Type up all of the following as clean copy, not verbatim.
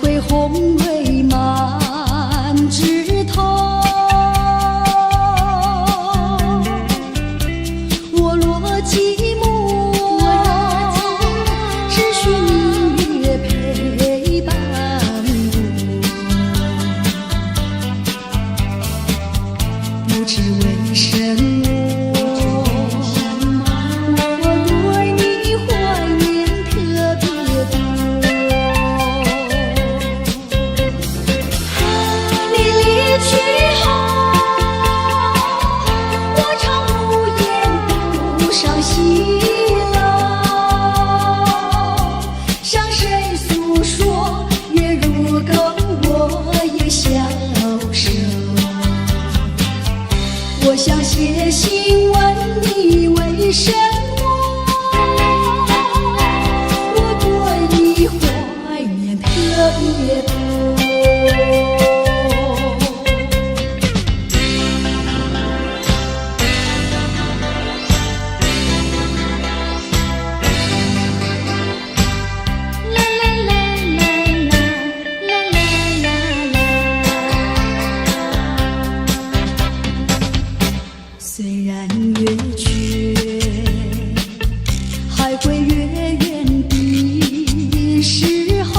会红蕊满枝头。我若寂寞，只需明月陪伴我。不知为什么，我对你怀念特别多。你离去后，我常无言不伤心了。向谁诉说，月如钩，我也消瘦。我想写信问你为什么，我对你怀念特别多。虽然月缺，还会月圆的时候。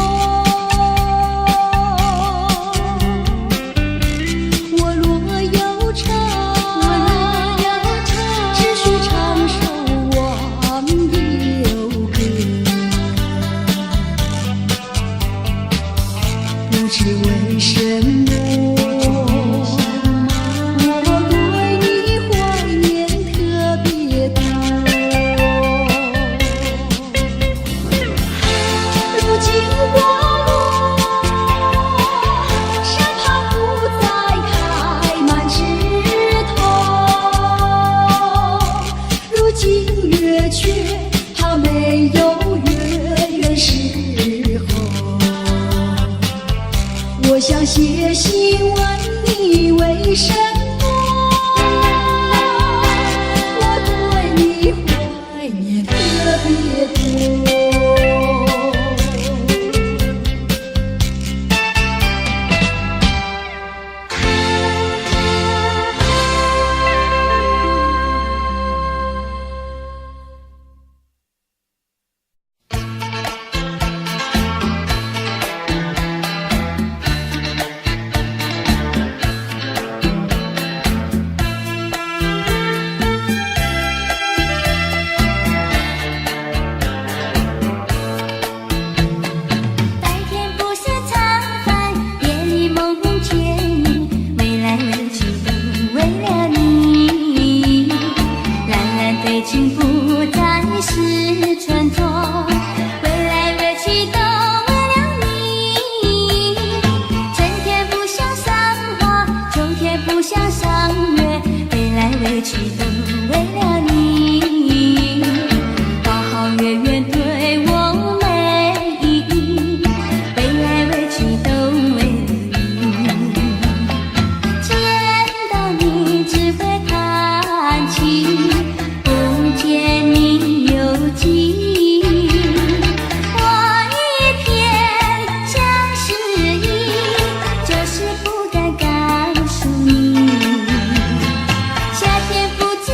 我若有愁，只需唱首忘忧歌。不知为什么，它没有月圆时候。我想写信问你为什么，我对你怀念特别多。情不再是传说，未来乐曲都为了你。春天不像赏花，秋天不像赏月，未来乐曲都为了你。花好月圆对我美意，未来乐曲都为了你。见到你只会叹气，见你有记，我一片相思意，就是不敢告诉你。夏天不知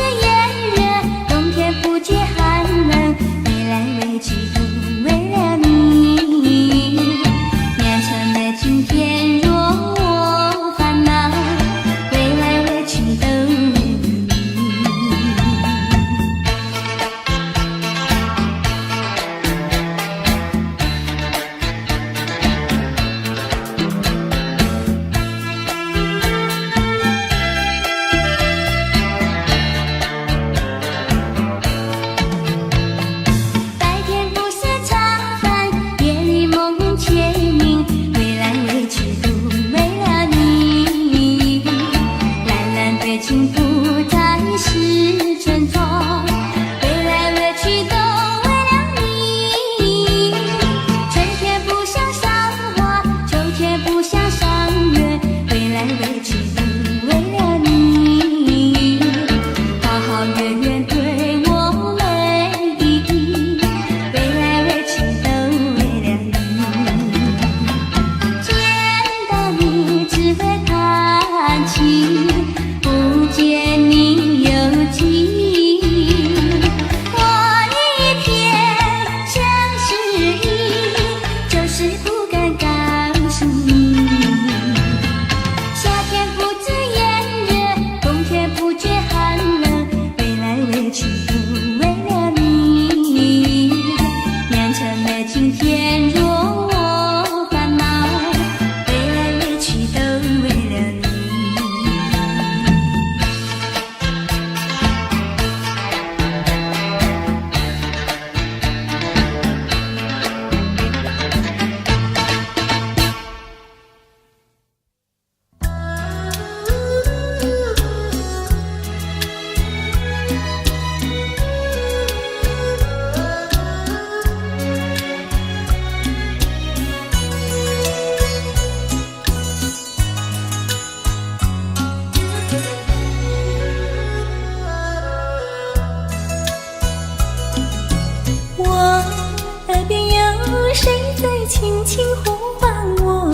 轻轻呼唤我，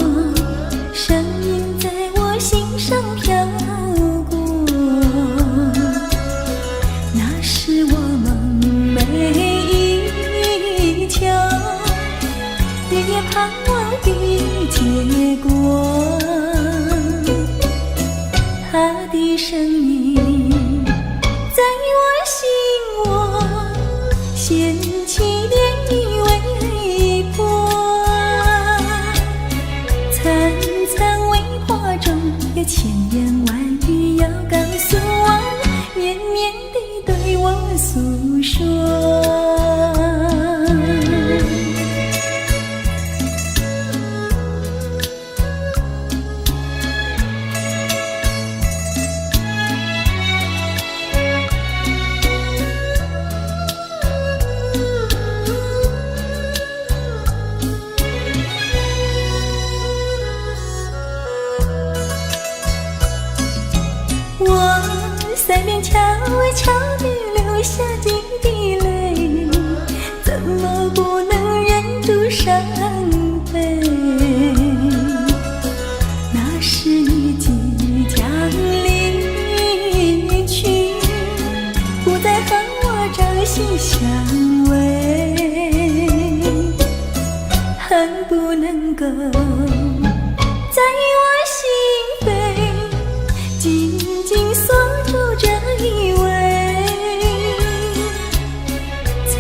声音在我心上飘过。那是我梦寐以求，日夜盼望的结果。他的声音在我心窝掀起涟漪微波，层层微波中有千言万语要告诉我，绵绵地对我诉说。我腮边悄悄地流下几滴泪，怎么不能忍住伤悲？那是你即将离去，不再和我朝夕相偎，恨不能够在我心扉紧紧锁住这一位，曾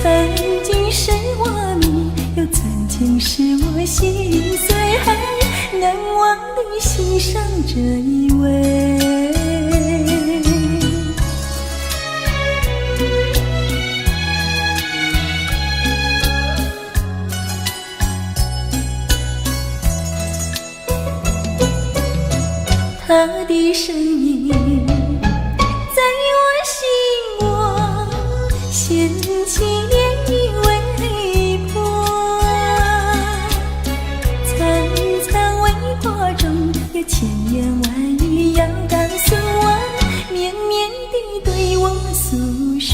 经是我迷，又曾经是我心碎，难忘地欣赏这一位。他的声音在我心窝掀起涟漪微波，层层微波中有千言万语要告诉我，绵绵地对我诉说。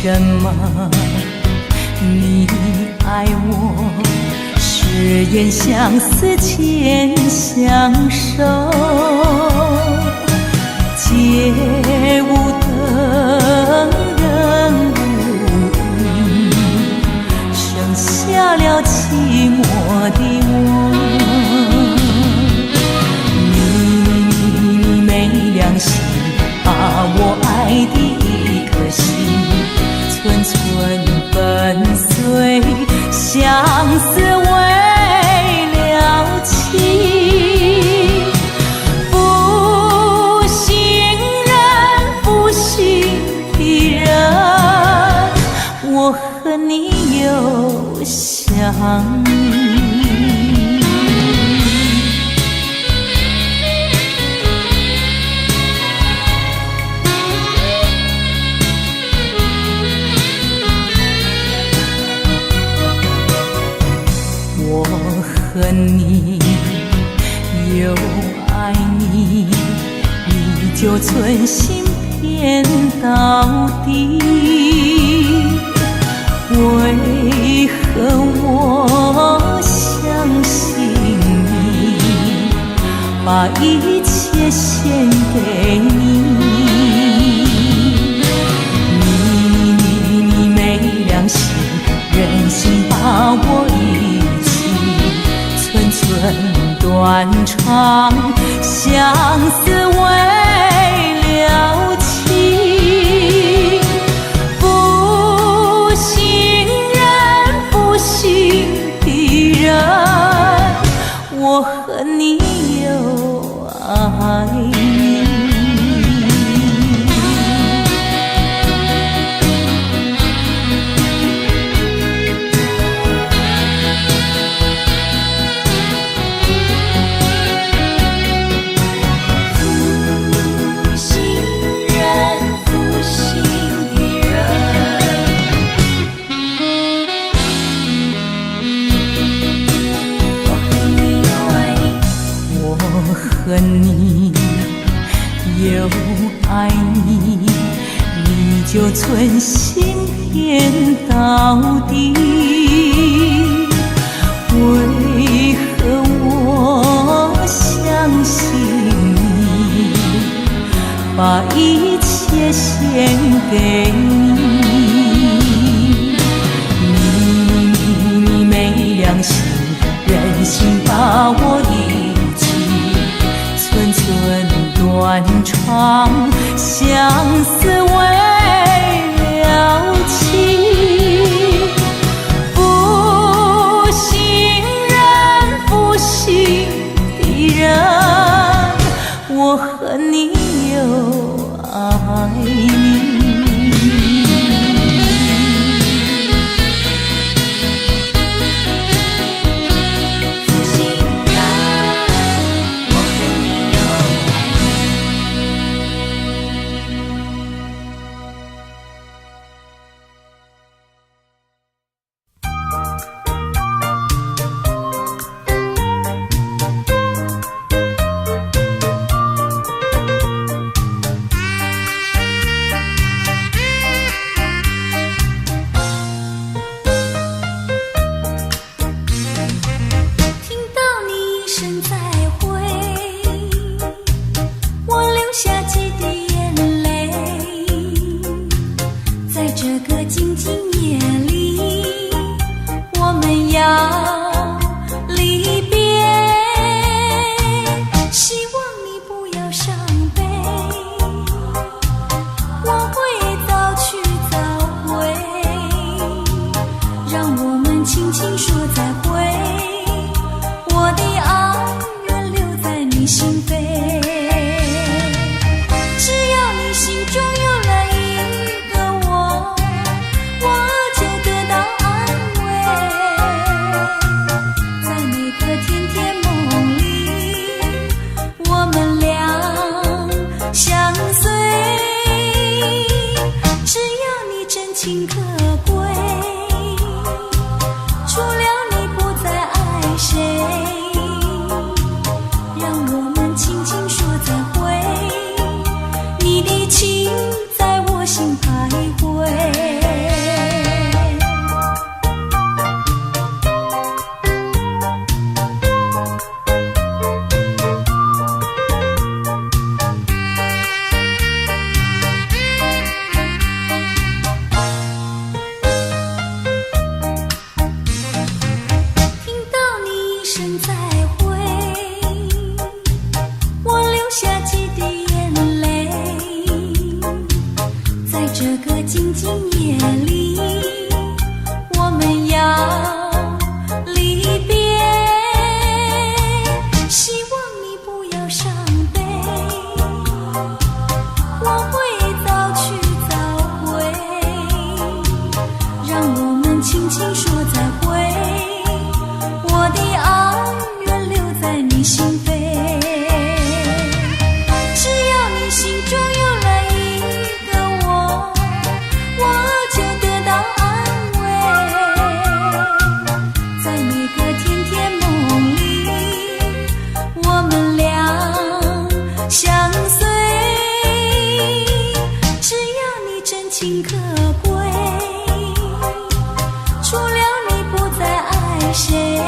什么？你爱我，誓言相思牵相守，街舞的人舞，剩下了寂寞的我。你没良心，把我爱的一颗心寸寸粉碎，相思为了情。负心人，负心的人，我和你又相依。我和你又爱你，你就存心骗到底。为何我相信你，把一切献给你？你没良心，忍心把我遗弃，寸寸断肠，相思为了情。负心人，负心我恨你又爱你。恨你又爱你，你就存心骗到底。为何我相信你，把一切献给你？你没良心，忍心把我寸寸断肠，相思为了情。负心人，负心的人，我恨你又爱你。除了你不再爱谁，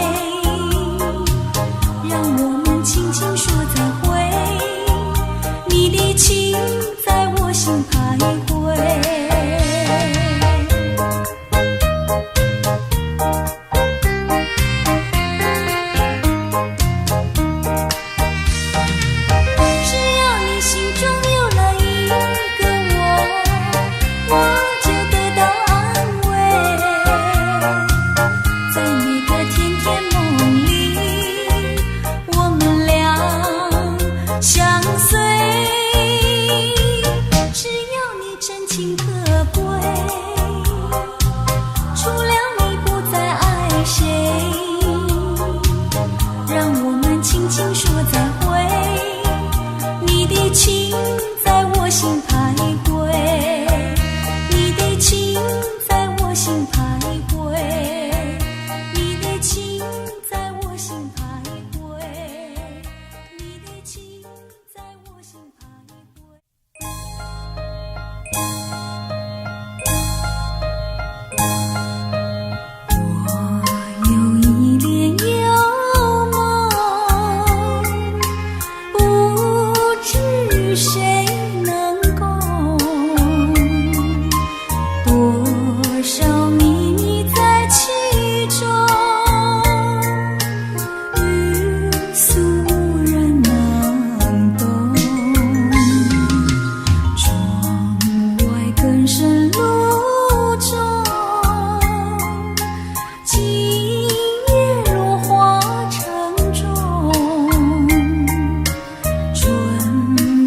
让我们心徘徊，你的情在我心徘徊，你的情在我心徘徊。我有一帘幽梦，不知谁能共，多少秘密在其中，欲诉无人能懂。窗外更深路中，今夜落花城中，春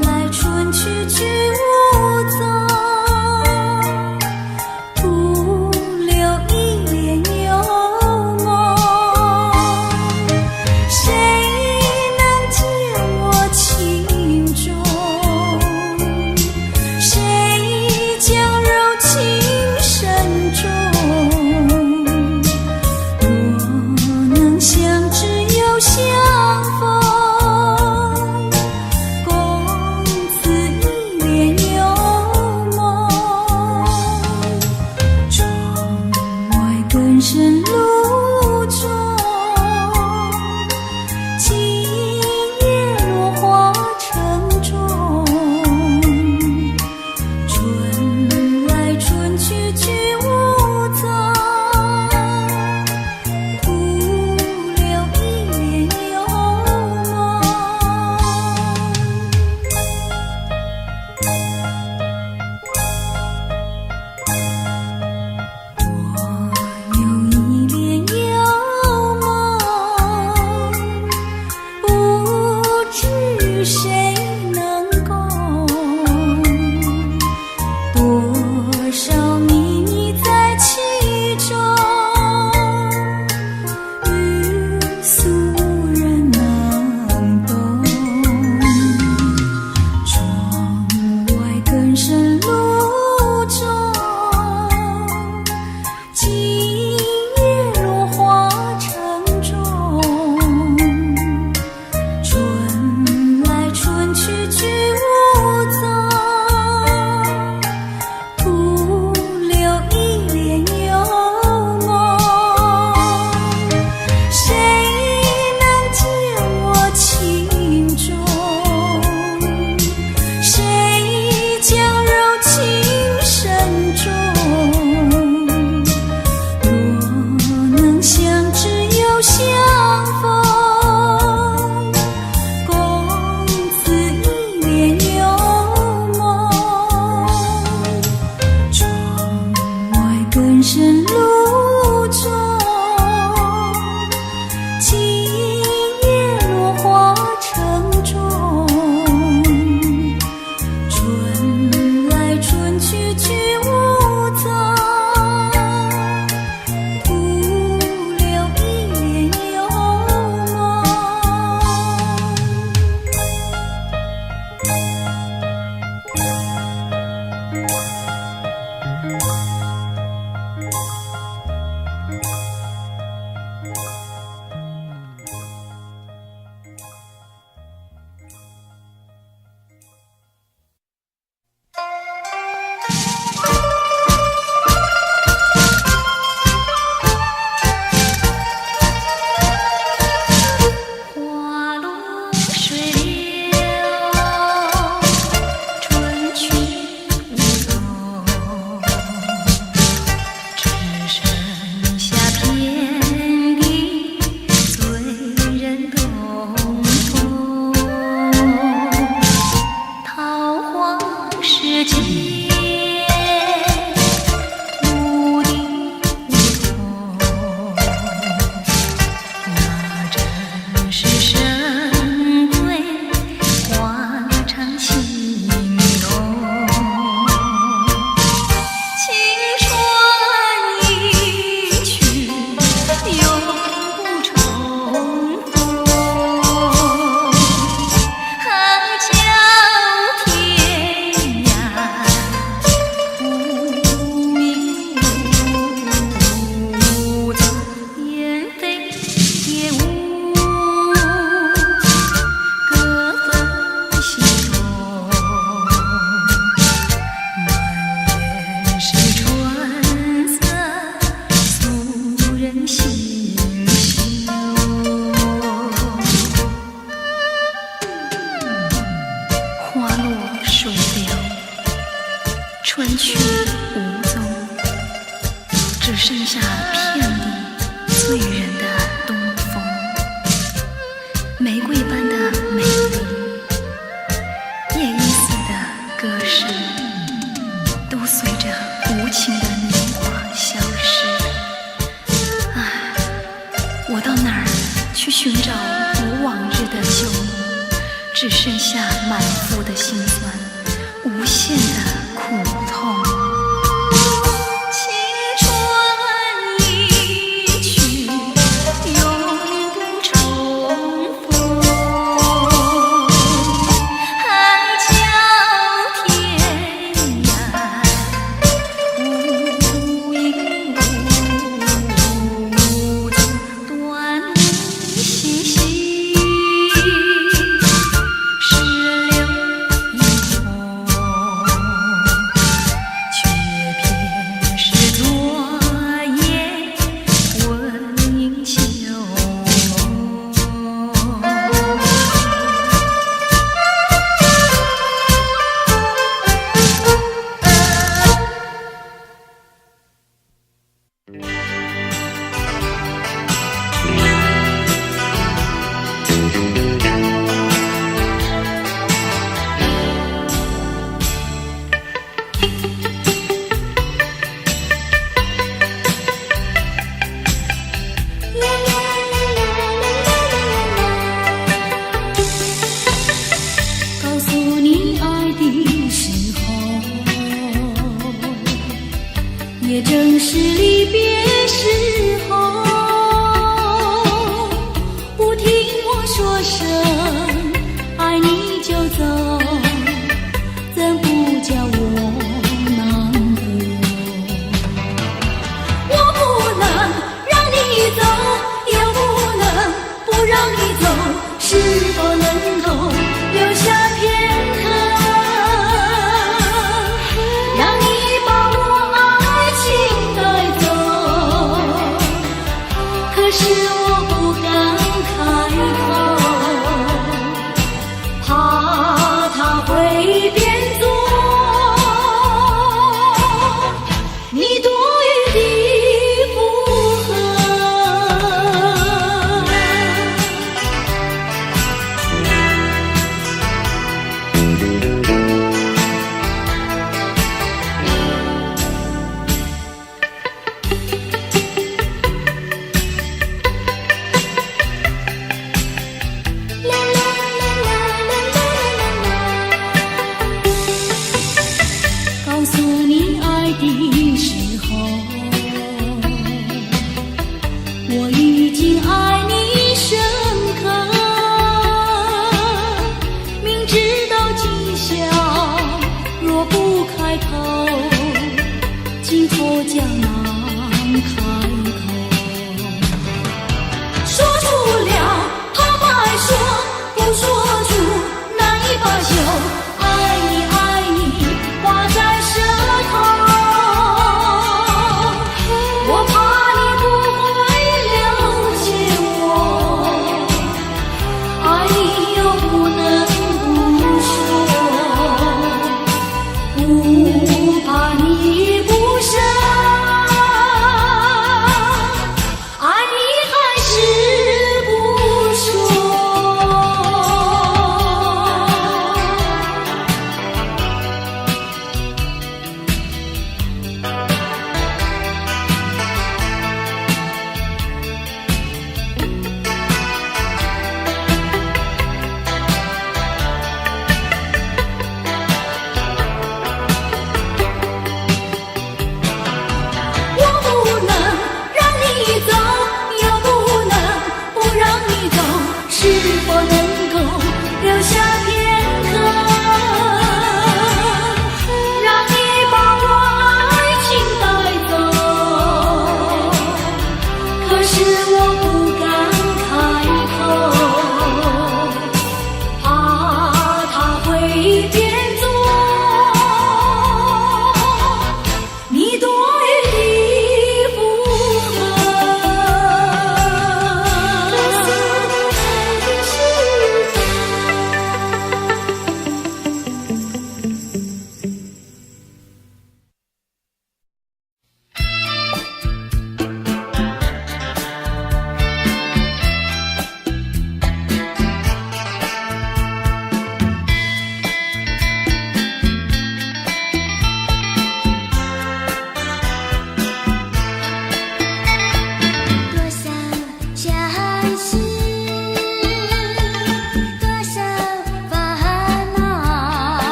来春去俱无踪，徒留一帘幽梦。谁能解我情衷？谁将柔情深重？若能相知又相逢，共此一帘幽梦。窗外更深路中，今夜落花城中，春来春去俱无踪，徒留一帘幽梦。我有一帘幽梦，不知谁能共，多少秘密在其中，欲诉无人能懂。窗外更深路中，今夜落花城中，春来春去俱无踪，徒留一帘幽梦。谁能解我情衷？谁将柔情深重？若能相知又相逢，共此一帘幽梦。窗外更深路中，今夜落花城中，春来春去俱无踪，徒留一帘幽梦。只剩下遍地醉人的东风，玫瑰般的美丽，夜莺似的歌声，都随着无情的年华消失。唉，我到哪儿去寻找如往日的旧梦？只剩下满腹的心酸，无限的苦痛。也正是离别时候，不听我说声爱你就走，怎不叫我难过？我不能让你走，也不能不让你走，是否能够留下片刻？是我不敢开口，怕它会变作你多余的附和。告诉你爱的时候，我已经爱你深刻，明知道今宵若不开口，今后将难开口。说出了他不爱说，不说出难以罢休，爱你爱你挂在舌头，我怕你不会了解我，爱你又不能不说，不怕你不舍，爱你还是不说。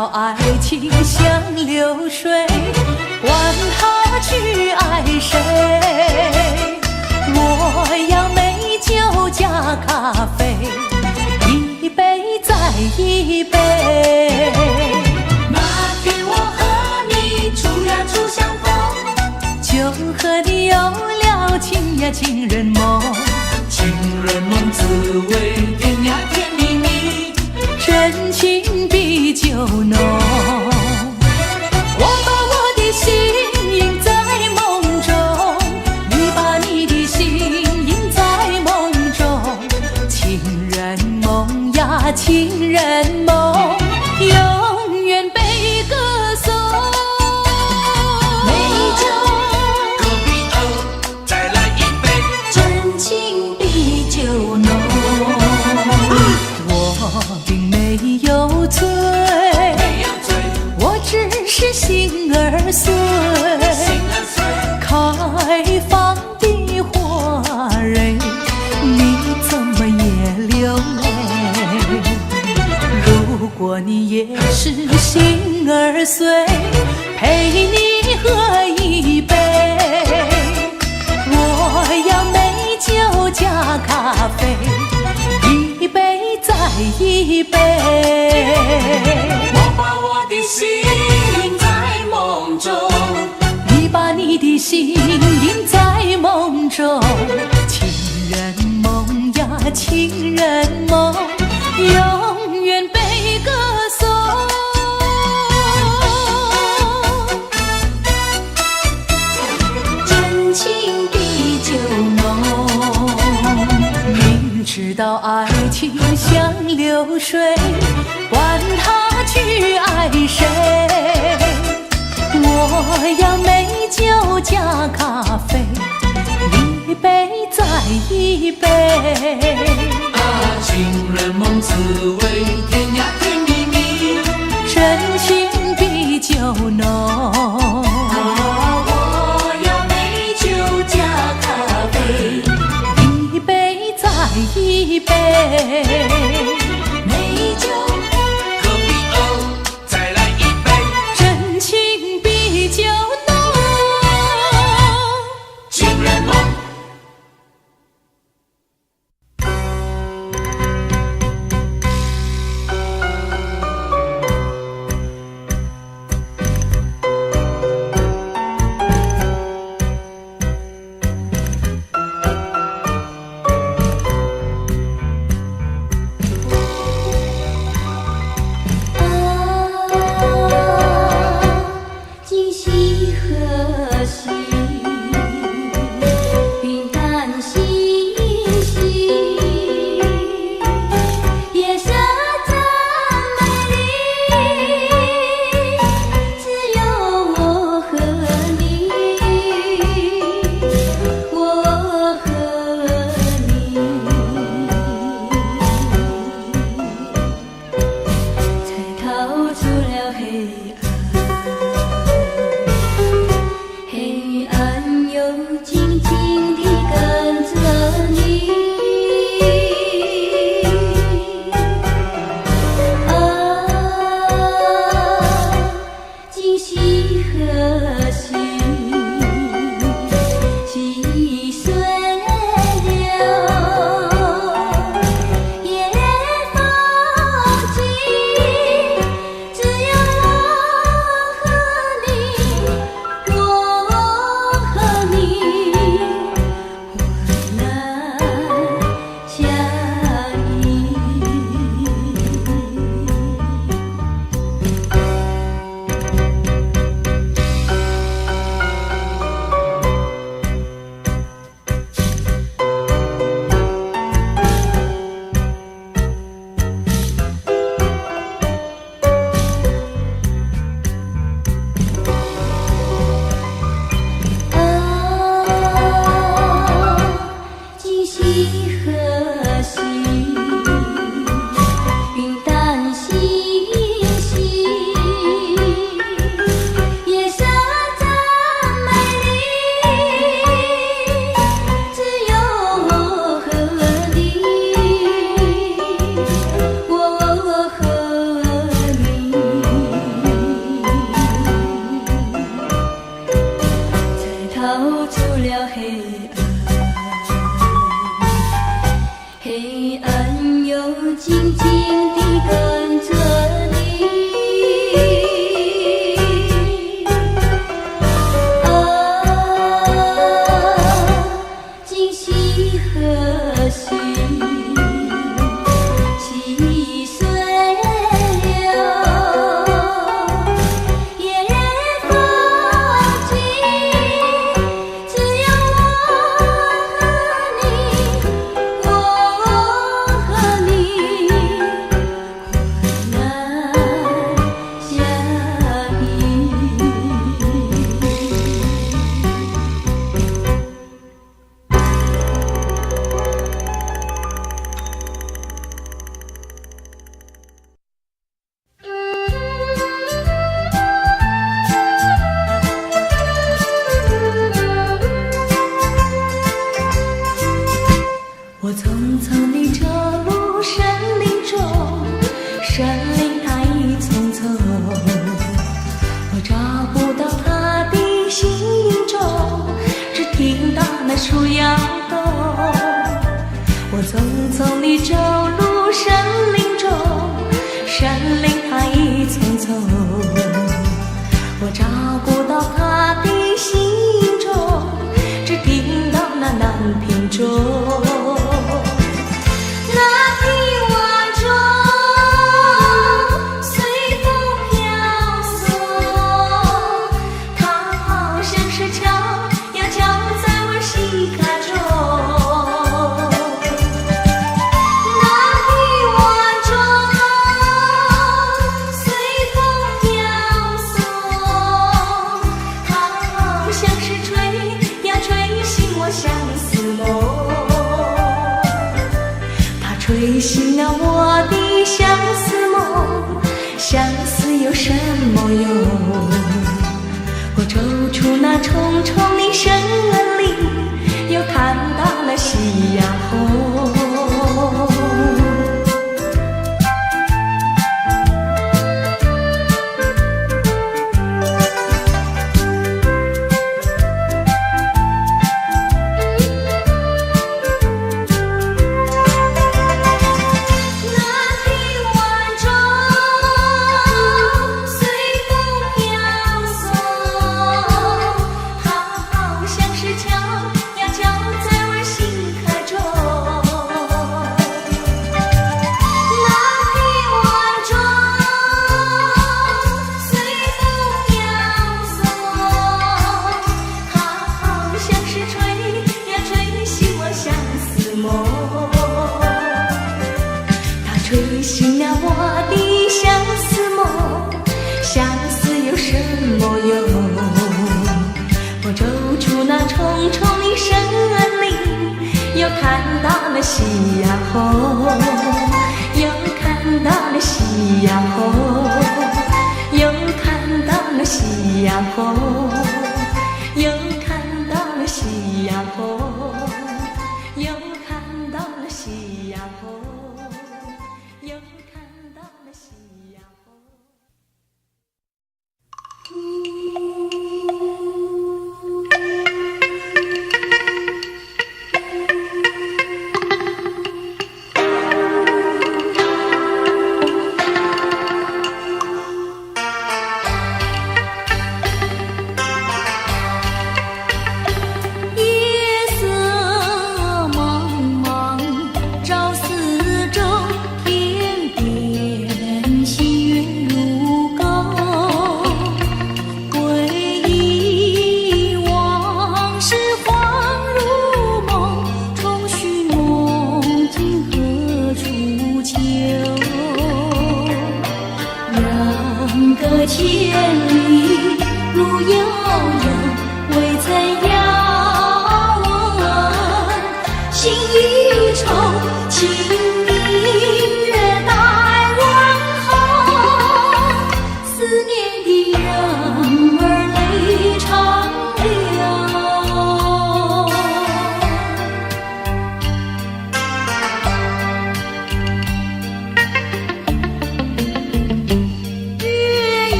道爱情像流水，管他去爱谁。我要美酒加咖啡，一杯再一杯。那天我和你初呀初相逢，就和你有了情呀情人梦，情人梦滋味甜呀甜蜜蜜，真情比酒浓。我把我的心印在梦中，你把你的心印在梦中，情人梦呀情人梦，永远被歌颂。美酒隔壁再来一杯，真情比酒浓。我并没有醉，我只是心儿碎，开放的花蕊，你怎么也流泪？如果你也是心儿碎，陪你喝一杯。我要美酒加咖啡，一杯再一杯。我把我的心印在梦中，你把你的心印在梦中，情人梦呀情人梦，永远被歌颂。真情比酒浓。明知道爱情像流水，管他去爱谁。我要美酒加咖啡，一杯再一杯。情人梦滋味甜呀甜蜜蜜，真情比酒浓。我要美酒加咖啡，一杯再一杯。美酒隔壁再来一杯，真情比酒浓。情人梦。你恩友静静地跟着你，今夕何夕？细水流，夜风静，只有我和你，我和你，困难相依。我匆匆地走入森林中，森林它一丛丛，我找不到它的形影中，只听到那树摇动。我匆匆地走入森林中，森林它一丛丛，我找不到它的形影中，只听到那南屏钟。吹醒了我的相思梦，相思有什么用？我走出那重重的森林，又看到了夕阳红。吹醒了我的相思梦，相思有什么用？我走出那重重的森林，又看到了夕阳红，又看到了夕阳红，又看到了夕阳红，又看到了夕阳红，又看到了夕阳红。又看到了夕阳红。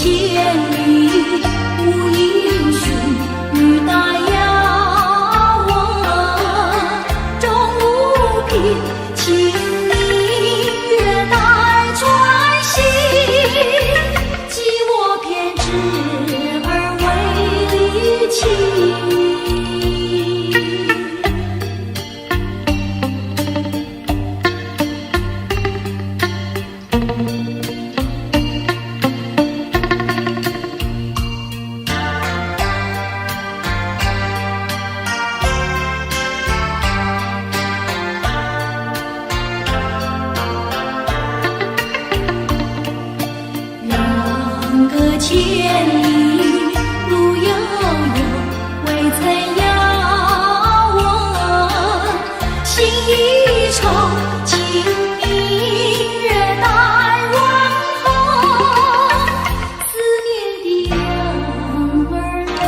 千里无音讯，欲待遥闻终无凭，请你月待传信，即我偏执而为离弃。千里路悠悠，未曾遥问。心一愁，请你月待晚风。思念的人儿泪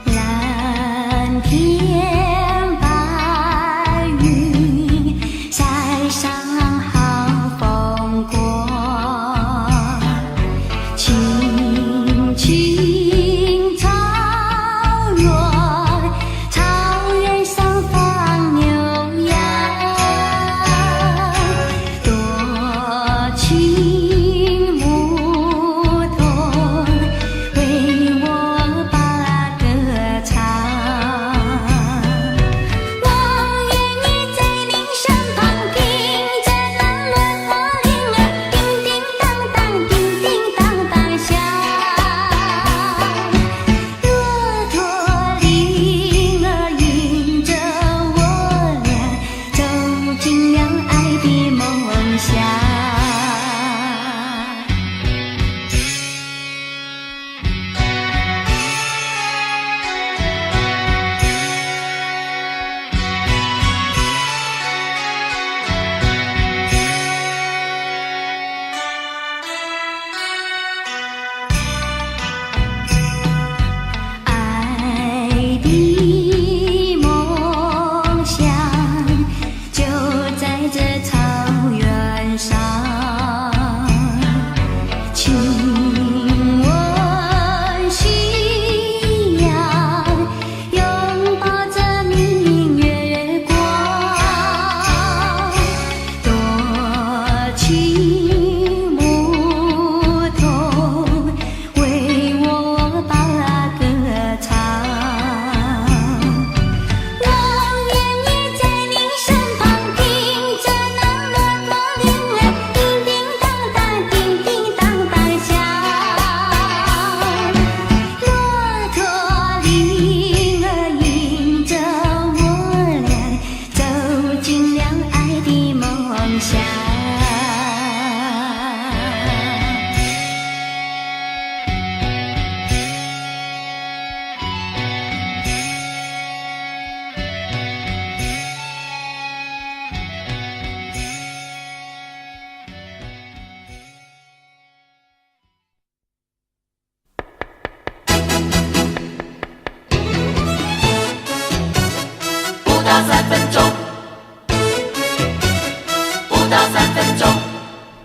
长天白云，山上好风光。青青草原，草原上放牛羊。多情牧童为我把歌唱。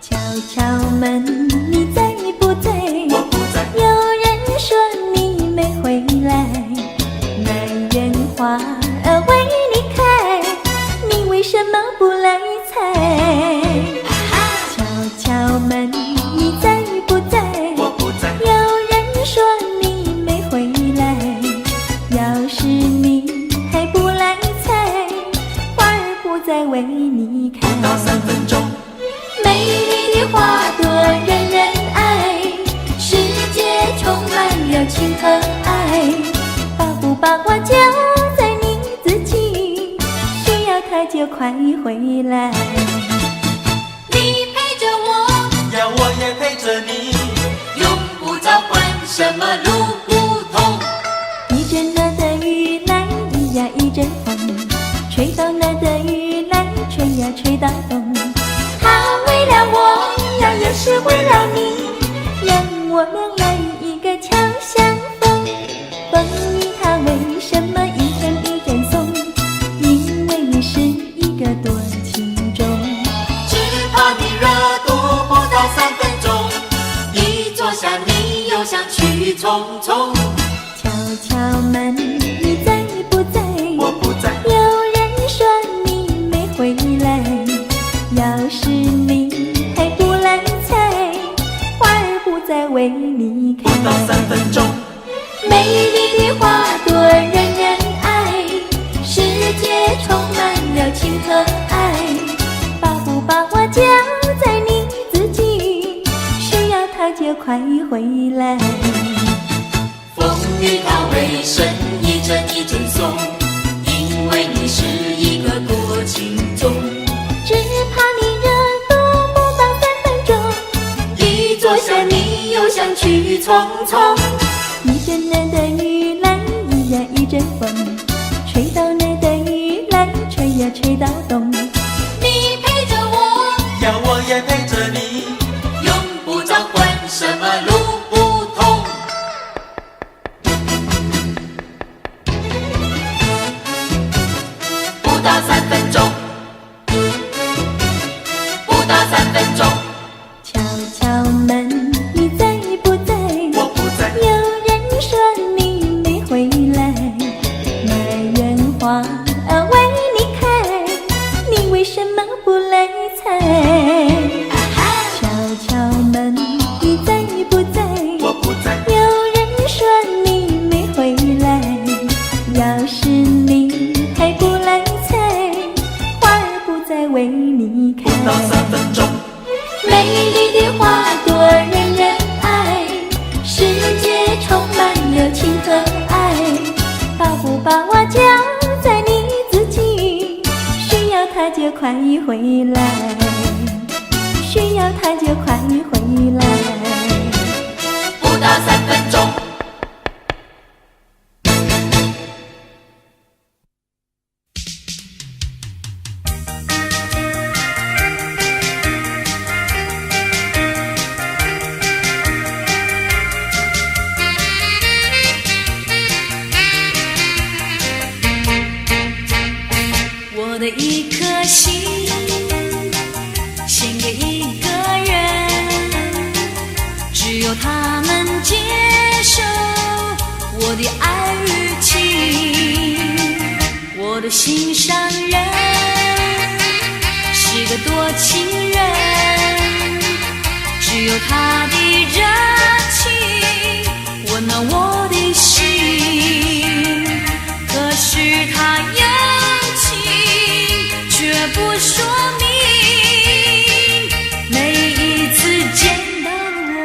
敲敲门，你在不在？我不在。有人说你没回来，那园花儿为你开，你为什么不来采？敲敲门，你在不在？我不在。有人说你没回来，要是你还不来采，花儿不再为你开。不到3分钟。美丽的花朵人人爱，世界充满了情和爱。八不八卦就在你自己，需要它就快回来。你陪着我。什么路不通？一阵那的雨来，一呀一阵风，吹到那的雨来，吹呀吹到东。他为了我呀，也是为了你，让我俩来一个巧相逢。风雨它为什么一阵一阵送？因为你是一个多情种。只怕你热度不到3分钟，一坐下你又想去匆匆。敲敲门，你在不在？我不在。有人说你没回来，要是你还不来采，花儿不再为你开。不到3分钟，美丽的花朵人人爱，世界充满了情和爱。把不把我交在你自己，需要它就快回来。风雨它为什一阵一阵送？因为你是一个多情种。只怕你热度不到3分钟，一坐下你又想去匆匆。一阵那的雨来，一呀一阵风，吹到那的雨来，吹呀吹到东。你陪着我，要我也陪着你，用不着管什么路不通。不到3分钟，不到3分钟，敲敲门，你在不在？我不在。有人说你没回来，那园花为你开，你为什么不来采？敲敲门，你在不在？我不在。有人说你没回来，要是你还不来采，花儿不再为你开。不到3分钟，美丽的花朵人人爱，世界充满了情和爱。把不把我交在你自己，需要它就快回来，需要它就快回来。不到3分钟。我的一颗心献给一个人，只有他能接受我的爱与情。我的心上人是个多情人，只有他的热情温暖我的心。可是他有却不说明，每一次见到我，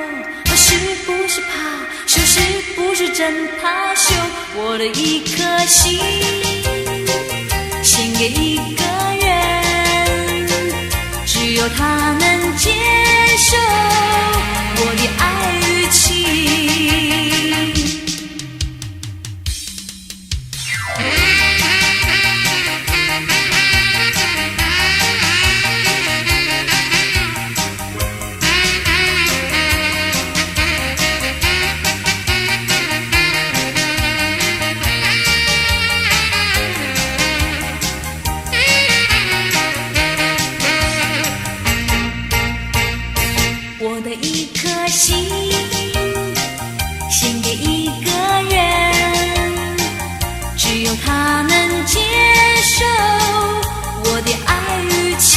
他是不是怕羞，是不是真怕羞？我的一颗心献给一个人，只有他能接受我的爱与情。我的一颗心献给一个人，只有他能接受我的爱与情。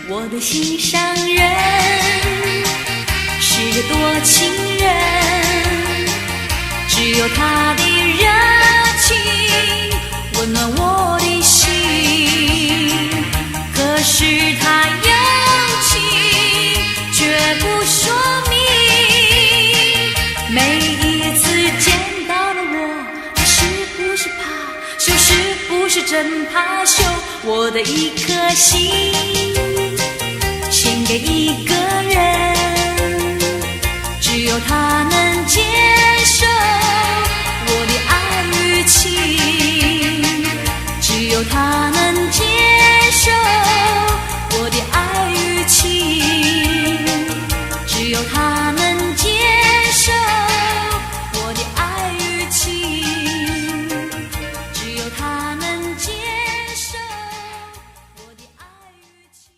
我的心上人是个多情人，只有他的热情温暖我的心。可是他有却不说明，每一次见到了我，他是不是怕羞，是不是真怕羞？我的一颗心献给一个人，只只有他能接受我的爱与情，只有他能接受我的爱与情，只有他能接受我的爱与情，只有他能接受我的爱与情。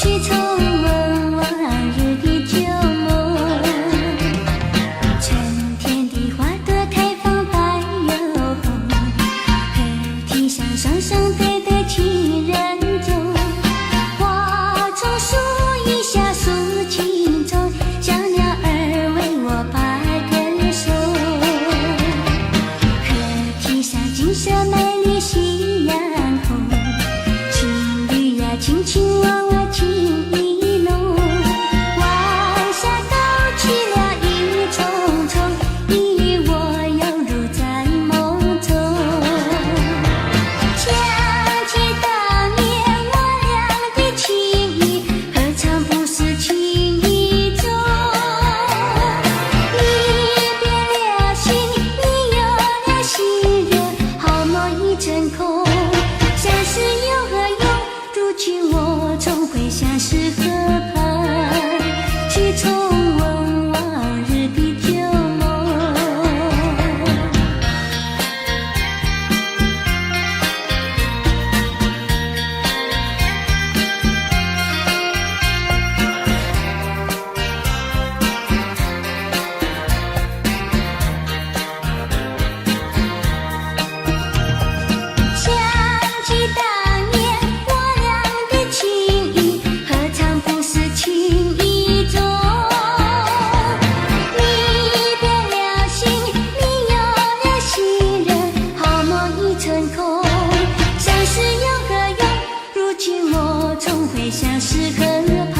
去重温往日的旧梦。春天的花朵开放白又红，河堤上双双对对情人踪。花丛树荫下诉情衷，小鸟儿为我把歌颂。河堤上金色美丽夕阳红，情侣呀卿卿我我情意浓。晚霞都去了一重重，你与我犹如在梦中。想起当年我俩的情谊，何尝不是情意重？你别了心，你有了心人，好梦已成空。相识有何用？如今我重回相识河畔，去重温往日的旧梦。想起当年我俩的情谊，何尝不是情意重？你别了心，你有了心人，好梦已成空。相识有何用？如今我重回相识河畔，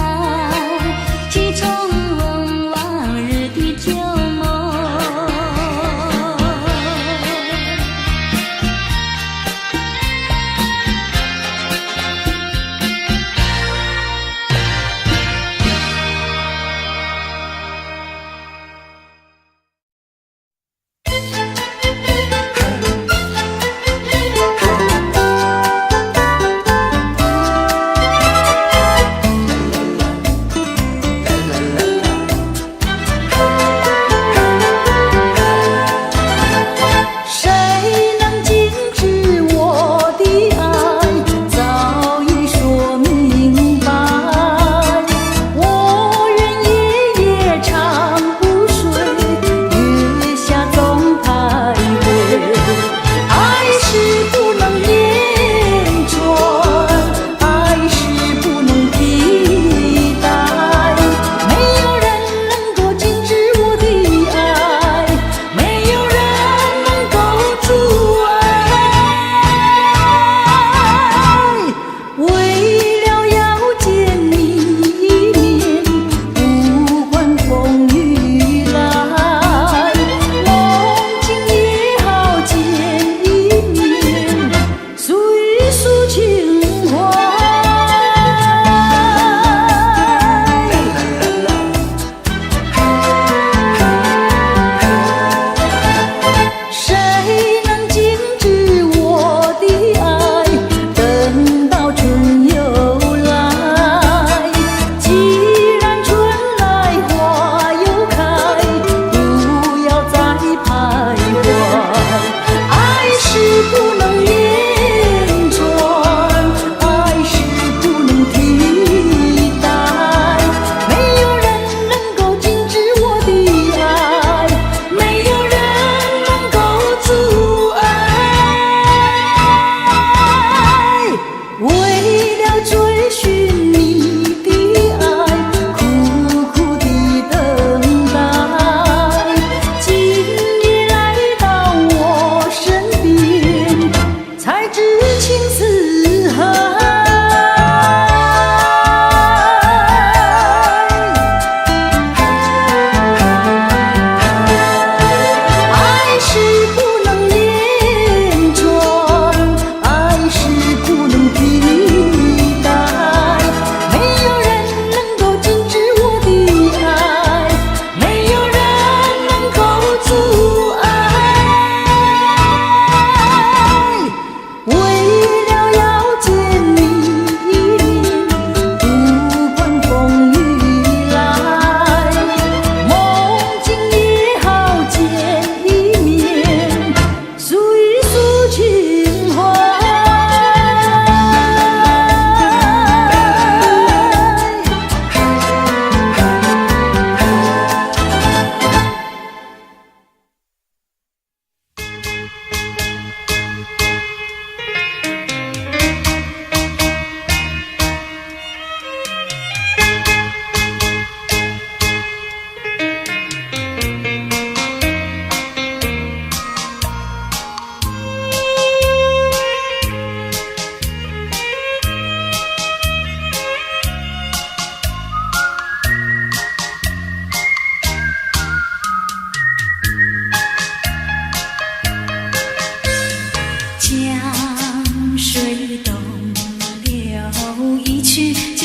去重温往日的旧梦。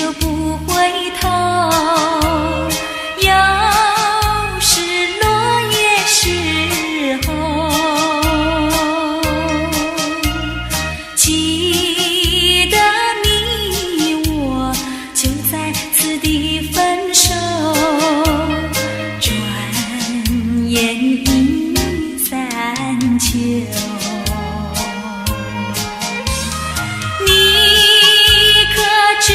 就不回头。又是落叶时候，记得你我就在此地分手，转眼已三秋。知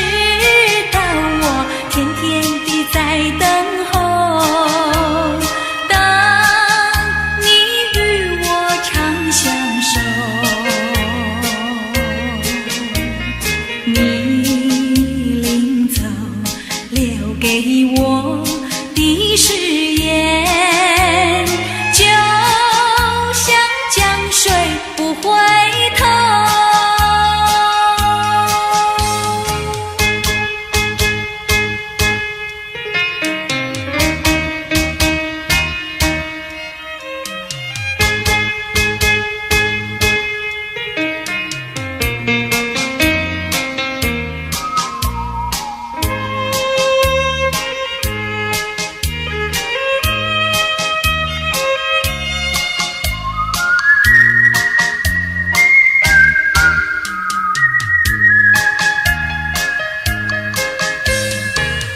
道我天天地在等候，当你与我长相守，你临走留给我的誓言，就像江水不回头。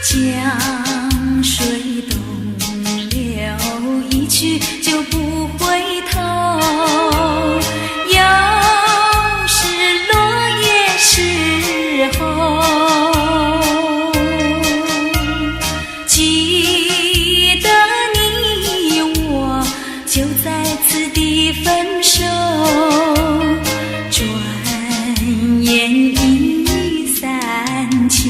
江水东流，一去就不回头。又是落叶时候，记得你我就在此地分手，转眼已三秋。